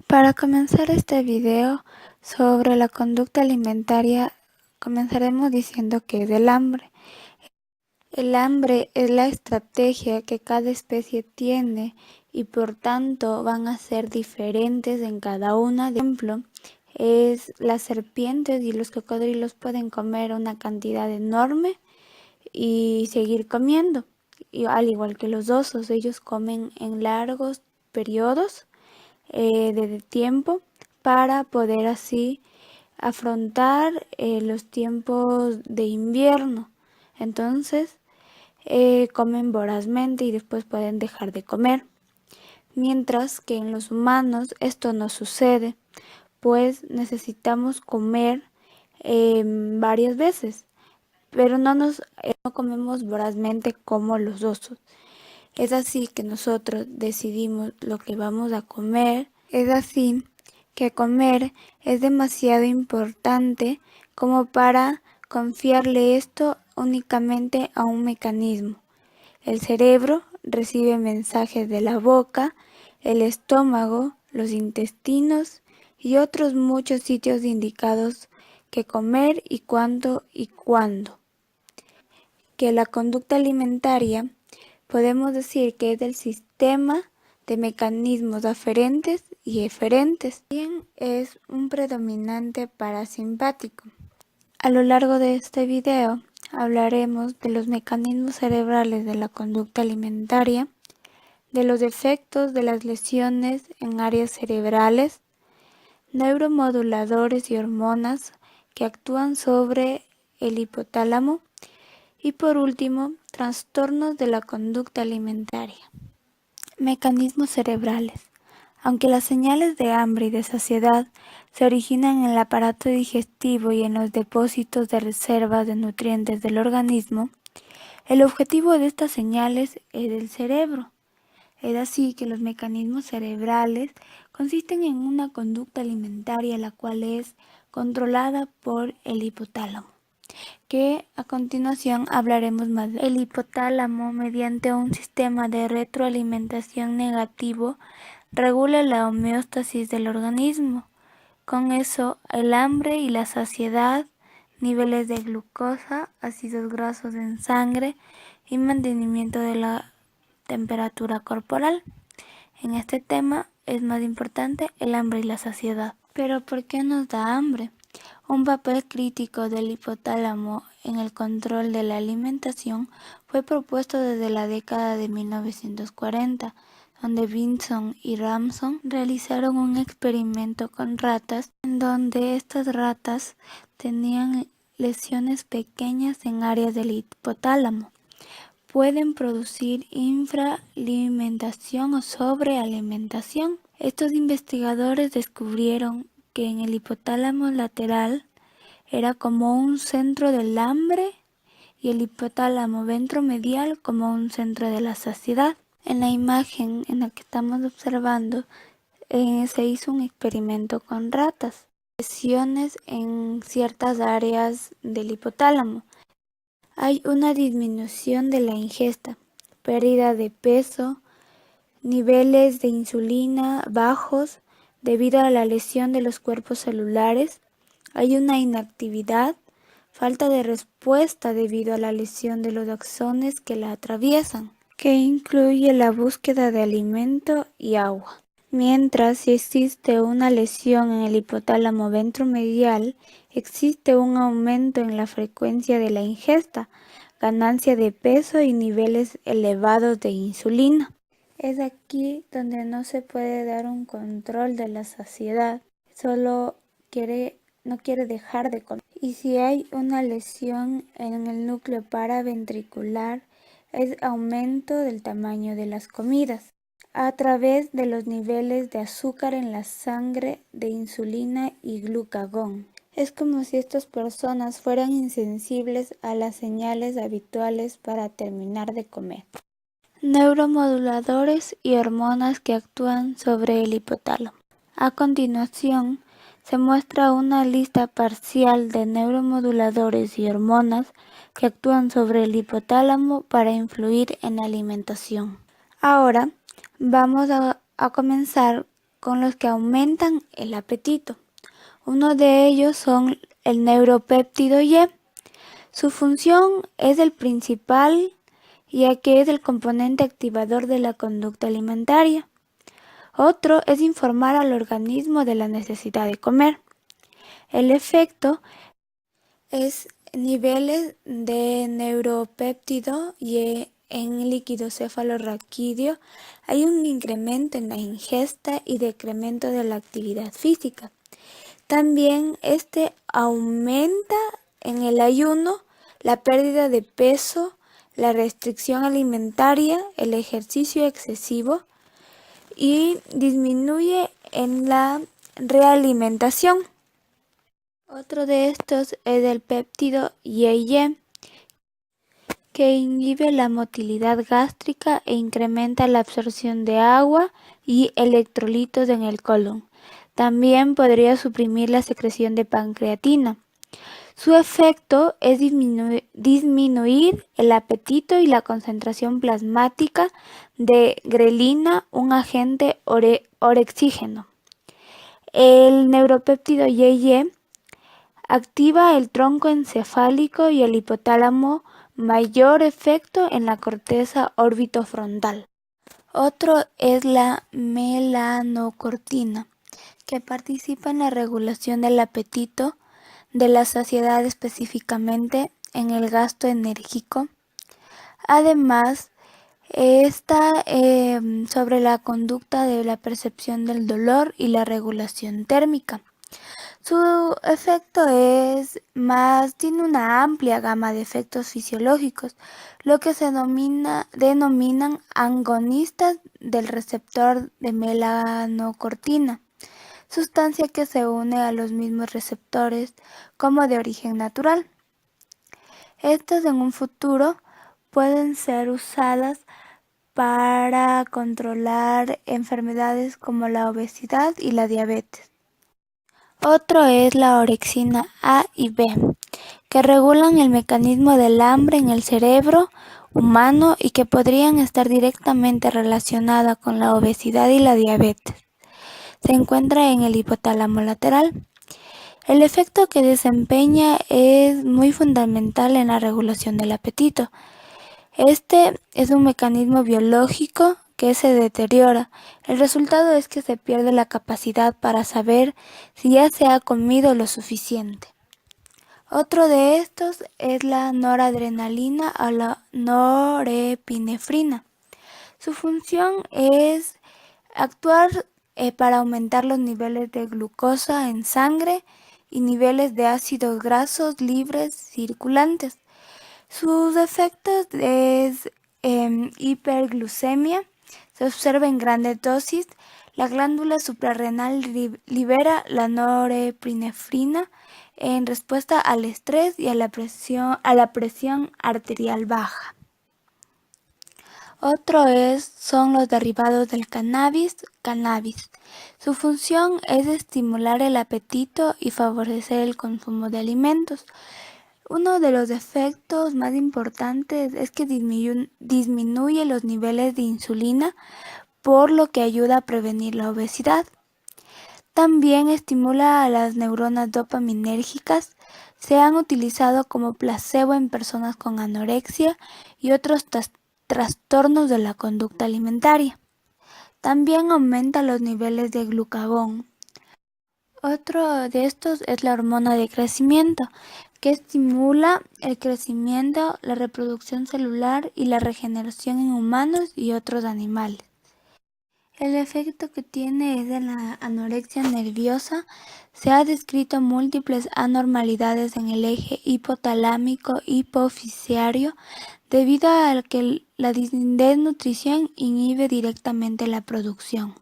Para comenzar este video sobre la conducta alimentaria, comenzaremos diciendo que es el hambre. El hambre es la estrategia que cada especie tiene y por tanto van a ser diferentes en cada una. Por ejemplo, las serpientes y los cocodrilos pueden comer una cantidad enorme y seguir comiendo. Y al igual que los osos, ellos comen en largos periodos de tiempo para poder así afrontar los tiempos de invierno. Entonces comen vorazmente y después pueden dejar de comer. Mientras que en los humanos esto no sucede, pues necesitamos comer varias veces, pero no comemos vorazmente como los osos. Es así que nosotros decidimos lo que vamos a comer. Es así que comer es demasiado importante como para confiarle esto únicamente a un mecanismo. El cerebro recibe mensajes de la boca, el estómago, los intestinos y otros muchos sitios indicados que comer y cuánto y cuándo. Que la conducta alimentaria podemos decir que es del sistema de mecanismos aferentes y eferentes. También es un predominante parasimpático. A lo largo de este video hablaremos de los mecanismos cerebrales de la conducta alimentaria, de los efectos de las lesiones en áreas cerebrales, neuromoduladores y hormonas que actúan sobre el hipotálamo y por último, trastornos de la conducta alimentaria. Mecanismos cerebrales. Aunque las señales de hambre y de saciedad se originan en el aparato digestivo y en los depósitos de reservas de nutrientes del organismo, el objetivo de estas señales es el cerebro. Es así que los mecanismos cerebrales consisten en una conducta alimentaria la cual es controlada por el hipotálamo, que a continuación hablaremos más. El hipotálamo, mediante un sistema de retroalimentación negativo, regula la homeostasis del organismo. Con eso, el hambre y la saciedad, niveles de glucosa, ácidos grasos en sangre y mantenimiento de la temperatura corporal. En este tema es más importante el hambre y la saciedad. Pero ¿por qué nos da hambre? Un papel crítico del hipotálamo en el control de la alimentación fue propuesto desde la década de 1940, donde Vinson y Ramson realizaron un experimento con ratas en donde estas ratas tenían lesiones pequeñas en áreas del hipotálamo. Pueden producir infraalimentación o sobrealimentación. Estos investigadores descubrieron que en el hipotálamo lateral era como un centro del hambre y el hipotálamo ventromedial como un centro de la saciedad. En la imagen en la que estamos observando se hizo un experimento con ratas. Lesiones en ciertas áreas del hipotálamo. Hay una disminución de la ingesta, pérdida de peso, niveles de insulina bajos debido a la lesión de los cuerpos celulares. Hay una inactividad, falta de respuesta debido a la lesión de los axones que la atraviesan, que incluye la búsqueda de alimento y agua. Mientras, si existe una lesión en el hipotálamo ventromedial, existe un aumento en la frecuencia de la ingesta, ganancia de peso y niveles elevados de insulina. Es aquí donde no se puede dar un control de la saciedad, no quiere dejar de comer. Y si hay una lesión en el núcleo paraventricular, es aumento del tamaño de las comidas a través de los niveles de azúcar en la sangre, de insulina y glucagón. Es como si estas personas fueran insensibles a las señales habituales para terminar de comer. Neuromoduladores y hormonas que actúan sobre el hipotálamo. A continuación, se muestra una lista parcial de neuromoduladores y hormonas que actúan sobre el hipotálamo para influir en la alimentación. Ahora, vamos a comenzar con los que aumentan el apetito. Uno de ellos son el neuropéptido Y. Su función es el principal, ya que es el componente activador de la conducta alimentaria. Otro es informar al organismo de la necesidad de comer. El efecto es niveles de neuropéptido Y en líquido cefalorraquídeo. Hay un incremento en la ingesta y decremento de la actividad física. También aumenta en el ayuno, la pérdida de peso, la restricción alimentaria, el ejercicio excesivo y disminuye en la realimentación. Otro de estos es el péptido IgE, que inhibe la motilidad gástrica e incrementa la absorción de agua y electrolitos en el colon. También podría suprimir la secreción de pancreatina. Su efecto es disminuir el apetito y la concentración plasmática de grelina, un agente orexígeno. El neuropéptido IgE activa el tronco encefálico y el hipotálamo, mayor efecto en la corteza orbitofrontal. Otro es la melanocortina, que participa en la regulación del apetito, de la saciedad, específicamente en el gasto enérgico. Además, está sobre la conducta de la percepción del dolor y la regulación térmica. Su efecto tiene una amplia gama de efectos fisiológicos, lo que se denominan agonistas del receptor de melanocortina, sustancia que se une a los mismos receptores como de origen natural. Estas en un futuro pueden ser usadas para controlar enfermedades como la obesidad y la diabetes. Otro es la orexina A y B, que regulan el mecanismo del hambre en el cerebro humano y que podrían estar directamente relacionadas con la obesidad y la diabetes. Se encuentra en el hipotálamo lateral. El efecto que desempeña es muy fundamental en la regulación del apetito. Este es un mecanismo biológico que se deteriora. El resultado es que se pierde la capacidad para saber si ya se ha comido lo suficiente. Otro de estos es la noradrenalina o la norepinefrina. Su función es actuar para aumentar los niveles de glucosa en sangre y niveles de ácidos grasos libres circulantes. Sus efectos es hiperglucemia, se observa en grandes dosis. La glándula suprarrenal libera la norepinefrina en respuesta al estrés y a la presión arterial baja. Otro son los derivados del cannabis. Su función es estimular el apetito y favorecer el consumo de alimentos. Uno de los efectos más importantes es que disminuye los niveles de insulina, por lo que ayuda a prevenir la obesidad. También estimula a las neuronas dopaminérgicas. Se han utilizado como placebo en personas con anorexia y otros trastornos de la conducta alimentaria. También aumenta los niveles de glucagón. Otro de estos es la hormona de crecimiento, que estimula el crecimiento, la reproducción celular y la regeneración en humanos y otros animales. El efecto que tiene es en la anorexia nerviosa. Se ha descrito múltiples anormalidades en el eje hipotalámico hipofisiario debido a que la desnutrición inhibe directamente la producción.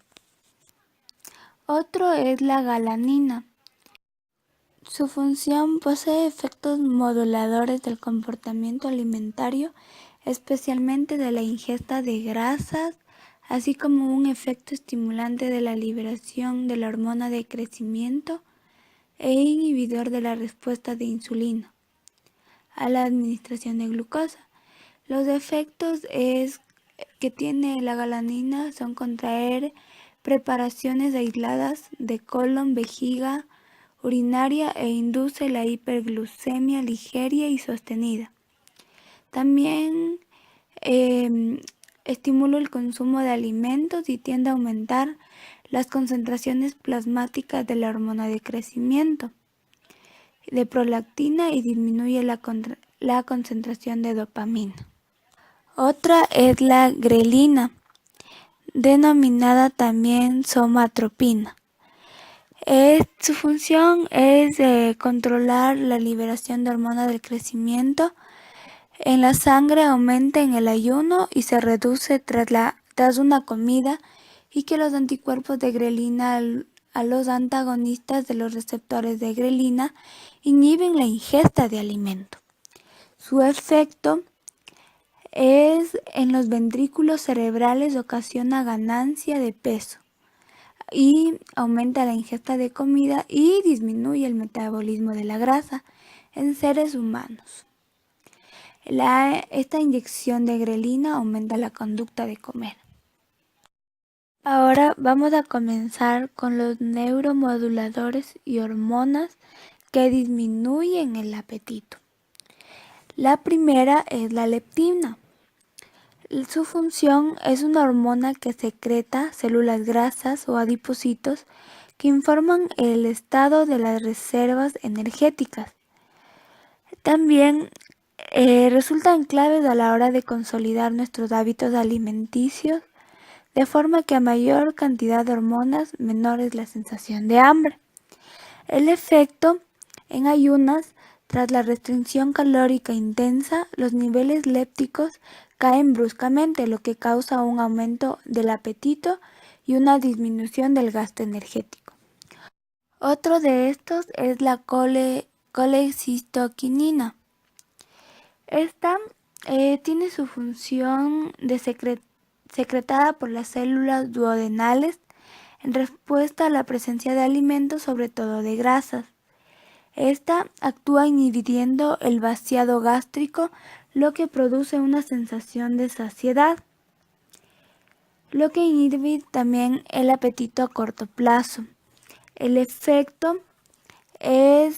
Otro es la galanina. Su función posee efectos moduladores del comportamiento alimentario, especialmente de la ingesta de grasas, así como un efecto estimulante de la liberación de la hormona de crecimiento e inhibidor de la respuesta de insulina a la administración de glucosa. Los efectos que tiene la galanina son contraer preparaciones aisladas de colon, vejiga, urinaria e induce la hiperglucemia ligera y sostenida. También estimula el consumo de alimentos y tiende a aumentar las concentraciones plasmáticas de la hormona de crecimiento, de prolactina y disminuye la concentración de dopamina. Otra es la grelina, denominada también somatropina. Su función es controlar la liberación de hormonas del crecimiento en la sangre, aumenta en el ayuno y se reduce tras una comida, y que los anticuerpos de grelina a los antagonistas de los receptores de grelina inhiben la ingesta de alimento. Su efecto es en los ventrículos cerebrales, ocasiona ganancia de peso y aumenta la ingesta de comida y disminuye el metabolismo de la grasa en seres humanos. Esta inyección de grelina aumenta la conducta de comer. Ahora vamos a comenzar con los neuromoduladores y hormonas que disminuyen el apetito. La primera es la leptina. Su función es una hormona que secreta células grasas o adipocitos que informan el estado de las reservas energéticas. También resultan claves a la hora de consolidar nuestros hábitos alimenticios, de forma que a mayor cantidad de hormonas, menor es la sensación de hambre. El efecto en ayunas: tras la restricción calórica intensa, los niveles lépticos caen bruscamente, lo que causa un aumento del apetito y una disminución del gasto energético. Otro de estos es la colecistoquinina. Esta tiene su función de secretada por las células duodenales en respuesta a la presencia de alimentos, sobre todo de grasas. Esta actúa inhibiendo el vaciado gástrico, lo que produce una sensación de saciedad, lo que inhibe también el apetito a corto plazo. El efecto se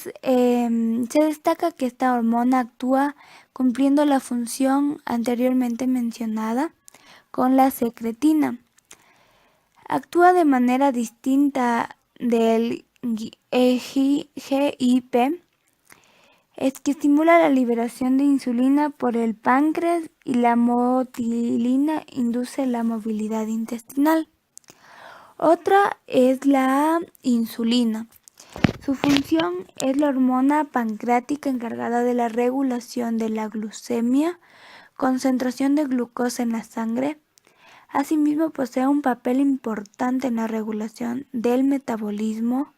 destaca que esta hormona actúa cumpliendo la función anteriormente mencionada con la secretina. Actúa de manera distinta del GIP, es que estimula la liberación de insulina por el páncreas, y la motilina induce la movilidad intestinal. Otra es la insulina. Su función es la hormona pancreática encargada de la regulación de la glucemia, concentración de glucosa en la sangre. Asimismo, posee un papel importante en la regulación del metabolismo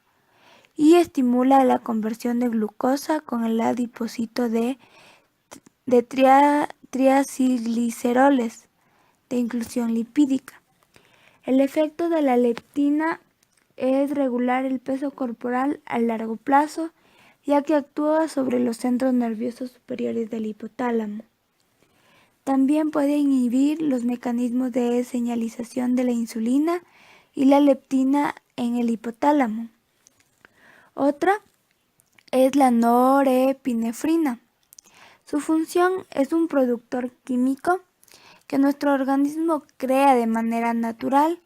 y estimula la conversión de glucosa con el adipocito de triacilgliceroles de inclusión lipídica. El efecto de la leptina es regular el peso corporal a largo plazo, ya que actúa sobre los centros nerviosos superiores del hipotálamo. También puede inhibir los mecanismos de señalización de la insulina y la leptina en el hipotálamo. Otra es la norepinefrina. Su función es un productor químico que nuestro organismo crea de manera natural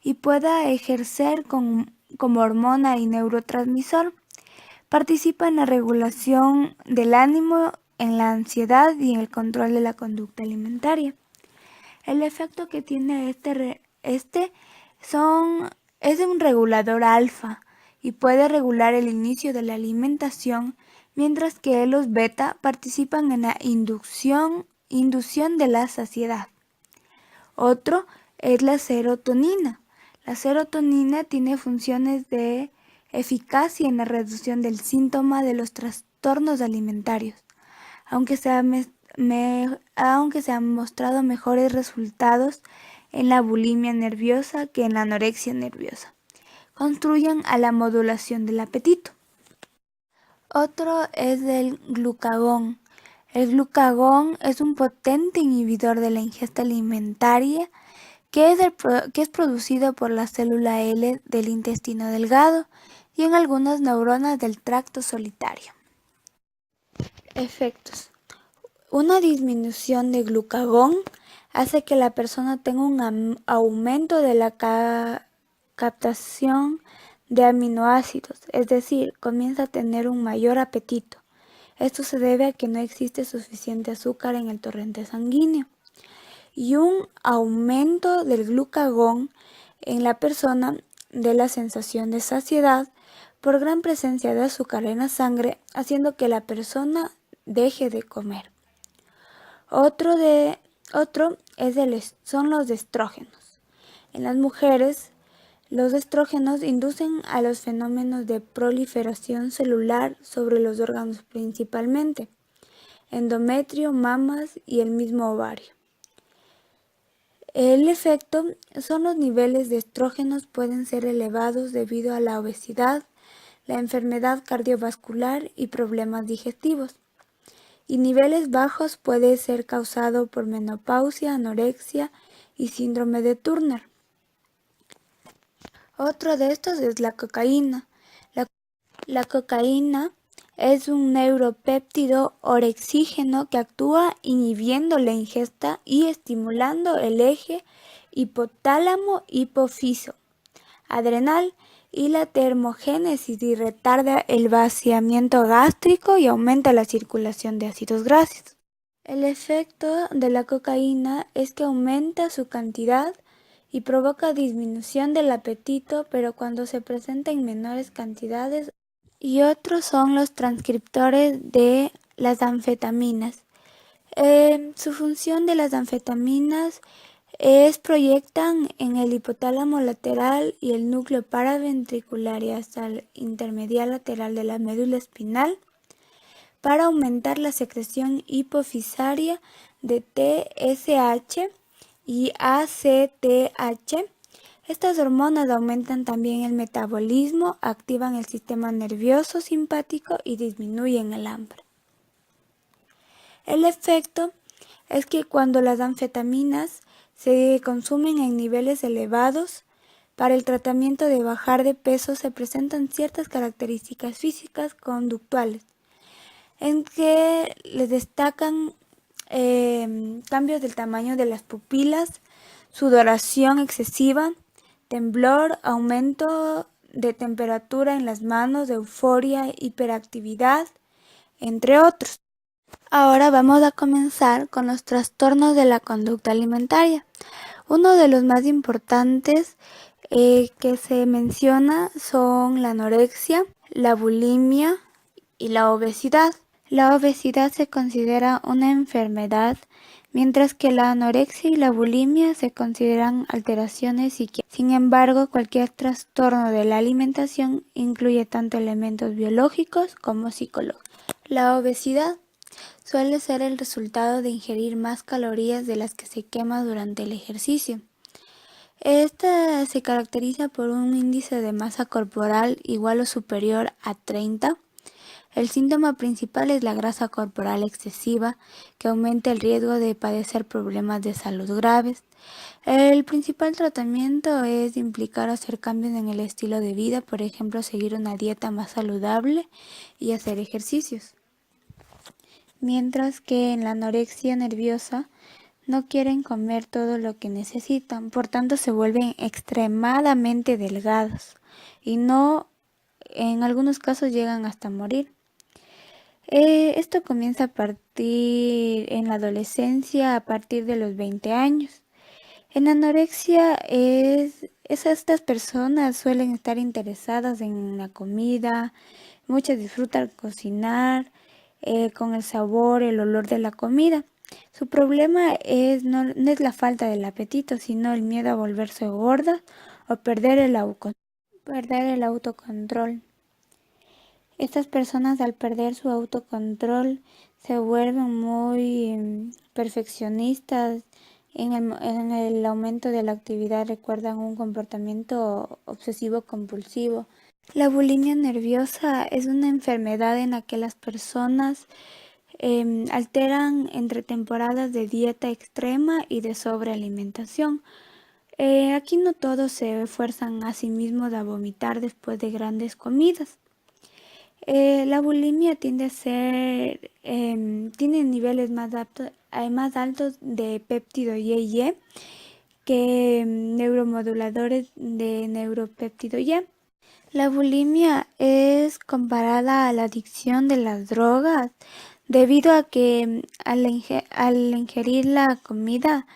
y pueda ejercer como hormona y neurotransmisor. Participa en la regulación del ánimo, en la ansiedad y en el control de la conducta alimentaria. El efecto que tiene es un regulador alfa y puede regular el inicio de la alimentación, mientras que los beta participan en la inducción de la saciedad. Otro es la serotonina. La serotonina tiene funciones de eficacia en la reducción del síntoma de los trastornos alimentarios, aunque se han mostrado mejores resultados en la bulimia nerviosa que en la anorexia nerviosa. Contribuyen a la modulación del apetito. Otro es el glucagón. El glucagón es un potente inhibidor de la ingesta alimentaria que es producido por la célula L del intestino delgado y en algunas neuronas del tracto solitario. Efectos. Una disminución de glucagón hace que la persona tenga un aumento de la captación de aminoácidos, es decir, comienza a tener un mayor apetito. Esto se debe a que no existe suficiente azúcar en el torrente sanguíneo. Y un aumento del glucagón en la persona de la sensación de saciedad por gran presencia de azúcar en la sangre, haciendo que la persona deje de comer. Otro son los estrógenos. En las mujeres, los estrógenos inducen a los fenómenos de proliferación celular sobre los órganos principalmente, endometrio, mamas y el mismo ovario. El efecto son los niveles de estrógenos pueden ser elevados debido a la obesidad, la enfermedad cardiovascular y problemas digestivos. Y niveles bajos puede ser causado por menopausia, anorexia y síndrome de Turner. Otro de estos es la cocaína. La cocaína es un neuropéptido orexígeno que actúa inhibiendo la ingesta y estimulando el eje hipotálamo-hipofiso adrenal y la termogénesis y retarda el vaciamiento gástrico y aumenta la circulación de ácidos grasos. El efecto de la cocaína es que aumenta su cantidad y provoca disminución del apetito, pero cuando se presenta en menores cantidades. Y otros son los transcriptores de las anfetaminas. Su función de las anfetaminas es proyectan en el hipotálamo lateral y el núcleo paraventricular y hasta el intermedial lateral de la médula espinal para aumentar la secreción hipofisaria de TSH y ACTH. Estas hormonas aumentan también el metabolismo, activan el sistema nervioso simpático y disminuyen el hambre. El efecto es que cuando las anfetaminas se consumen en niveles elevados, para el tratamiento de bajar de peso se presentan ciertas características físicas conductuales, en que les destacan cambios del tamaño de las pupilas, sudoración excesiva, temblor, aumento de temperatura en las manos, euforia, hiperactividad, entre otros. Ahora vamos a comenzar con los trastornos de la conducta alimentaria. Uno de los más importantes que se menciona son la anorexia, la bulimia y la obesidad. La obesidad se considera una enfermedad, mientras que la anorexia y la bulimia se consideran alteraciones psiquiátricas. Sin embargo, cualquier trastorno de la alimentación incluye tanto elementos biológicos como psicológicos. La obesidad suele ser el resultado de ingerir más calorías de las que se quema durante el ejercicio. Esta se caracteriza por un índice de masa corporal igual o superior a 30. El síntoma principal es la grasa corporal excesiva, que aumenta el riesgo de padecer problemas de salud graves. El principal tratamiento es implicar hacer cambios en el estilo de vida, por ejemplo, seguir una dieta más saludable y hacer ejercicios. Mientras que en la anorexia nerviosa no quieren comer todo lo que necesitan, por tanto se vuelven extremadamente delgados y en algunos casos llegan hasta morir. Esto comienza a partir en la adolescencia, a partir de los 20 años. En anorexia estas personas suelen estar interesadas en la comida, muchas disfrutan cocinar con el sabor, el olor de la comida. Su problema no es la falta del apetito, sino el miedo a volverse gorda o perder el autocontrol. Estas personas, al perder su autocontrol, se vuelven muy perfeccionistas en el aumento de la actividad, recuerdan un comportamiento obsesivo compulsivo. La bulimia nerviosa es una enfermedad en la que las personas alteran entre temporadas de dieta extrema y de sobrealimentación. Aquí no todos se esfuerzan a sí mismos a vomitar después de grandes comidas. La bulimia tiende a ser, tiene niveles más altos de péptido Y que neuromoduladores de neuropéptido Y. La bulimia es comparada a la adicción de las drogas debido a que al ingerir la comida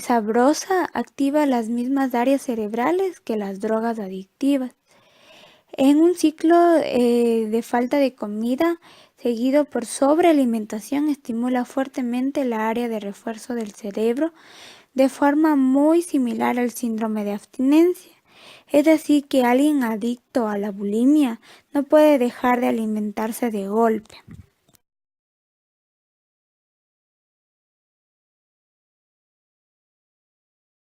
sabrosa activa las mismas áreas cerebrales que las drogas adictivas. En un ciclo de falta de comida seguido por sobrealimentación estimula fuertemente la área de refuerzo del cerebro de forma muy similar al síndrome de abstinencia. Es decir, que alguien adicto a la bulimia no puede dejar de alimentarse de golpe.